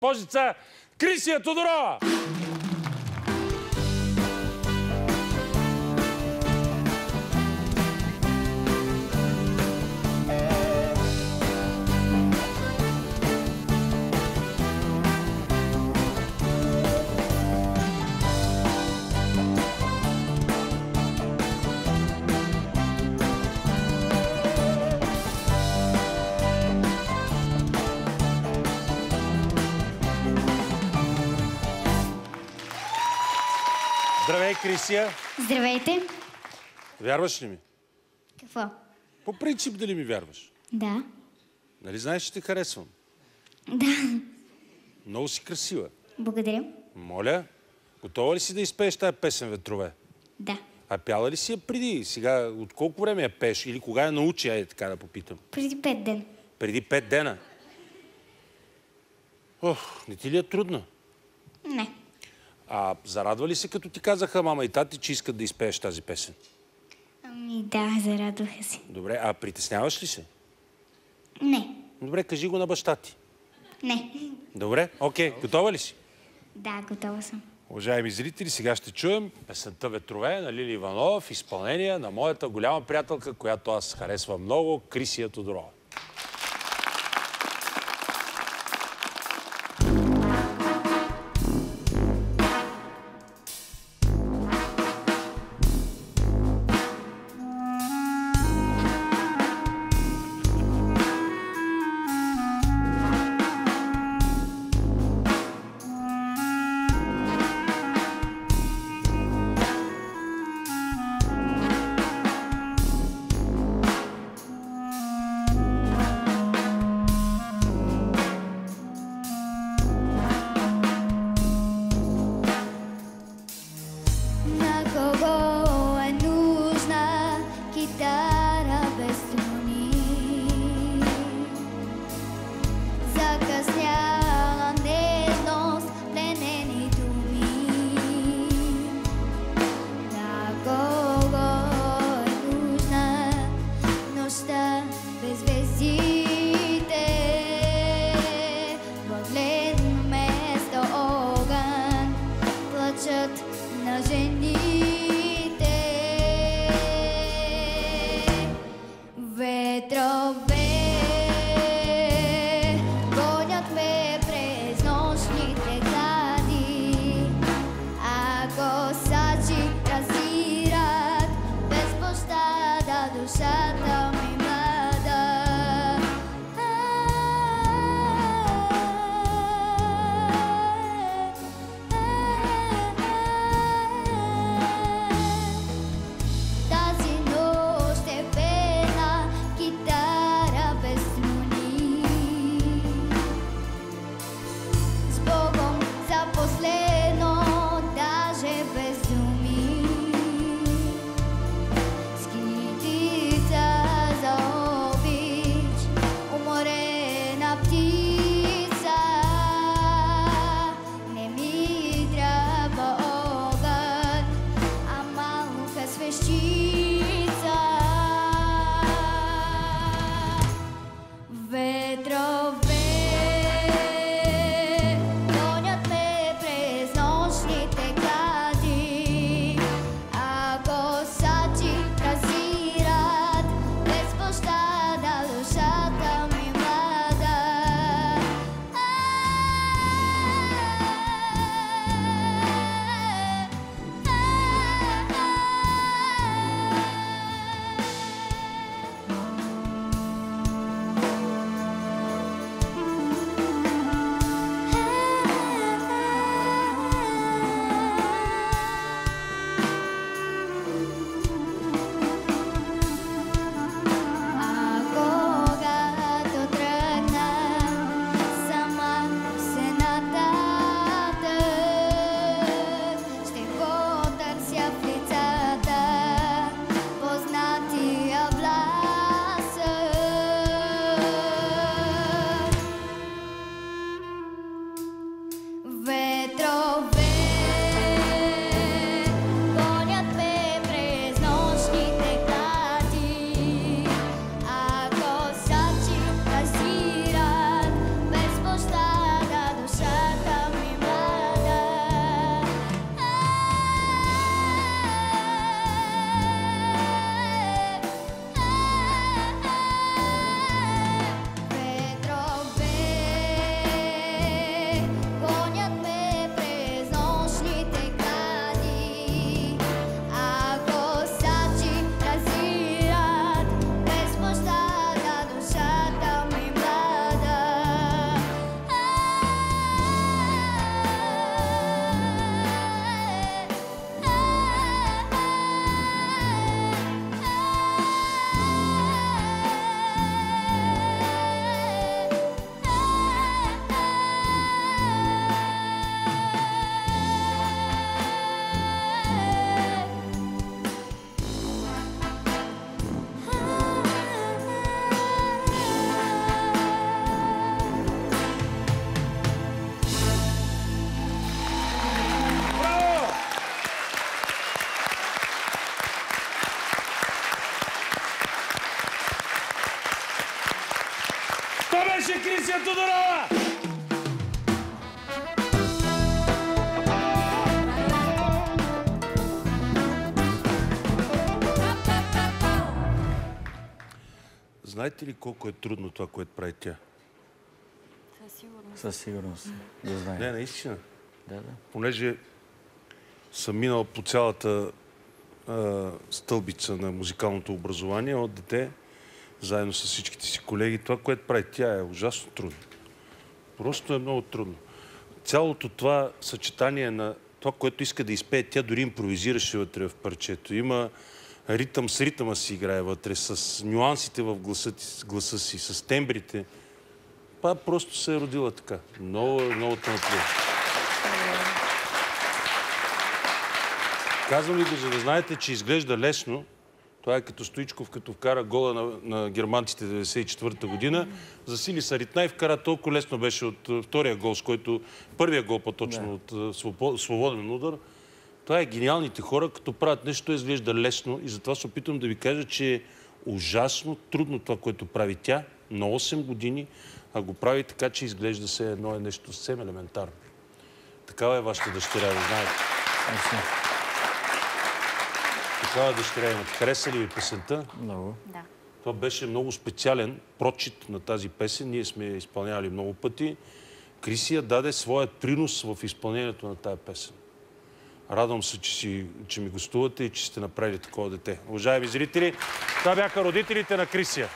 Божица Крисия Тодорова! Здравей, Крисия! Здравейте! Вярваш ли ми? Какво? По принцип дали ми вярваш? Да. Нали знаеш, че те харесвам? Да. Много си красива. Благодаря. Моля, готова ли си да изпееш тая песен "Ветрове"? Да. А пяла ли си я преди? Сега, от колко време я пееш? Или кога я научи, айде така да попитам? Преди 5 ден. Преди 5 дена? Ох, не ти ли е трудно? Не. А зарадва ли се, като ти казаха мама и тати, че искат да изпееш тази песен? Ами да, зарадваха се. Добре, а притесняваш ли се? Не. Добре, кажи го на баща ти. Не. Добре, окей. Готова ли си? Да, готова съм. Уважаеми зрители, сега ще чуем песента "Ветрове" на Лили Иванова в изпълнение на моята голяма приятелка, която аз харесвам много, Крисия Тодорова. Крисия Тодорова! Знаете ли колко е трудно това, което прави тя? Със сигурност. Да знае. Не, наистина. Да. Понеже съм минал по цялата стълбица на музикалното образование от дете, заедно с всичките си колеги, това, което прави тя, е ужасно трудно. Просто е много трудно. Цялото това съчетание на това, което иска да изпее, тя дори импровизираше вътре в парчето. Има ритъм с ритъма си играе вътре, с нюансите в гласа си, с тембрите. Това просто се е родила така. Много талантливо. Казвам ви го, за да знаете, че изглежда лесно. Това е като Стоичков, като вкара гола на германците 1994 година. Засили Саритна и вкара толкова лесно беше от втория гол, с който първия гол по-точно от свободен удар. Това е гениалните хора, като правят нещо, изглежда лесно и затова се опитвам да ви кажа, че е ужасно трудно това, което прави тя на 8 години, а го прави така, че изглежда се едно е нещо съвсем елементарно. Такава е вашата дъщеря, да знаете. Такава дъщеря имате. Хареса ли ви песента? Много. Да. Това беше много специален прочит на тази песен. Ние сме я изпълнявали много пъти. Крисия даде своят принос в изпълнението на тази песен. Радвам се, че ми гостувате и че сте направили такова дете. Уважаеми зрители, това бяха родителите на Крисия.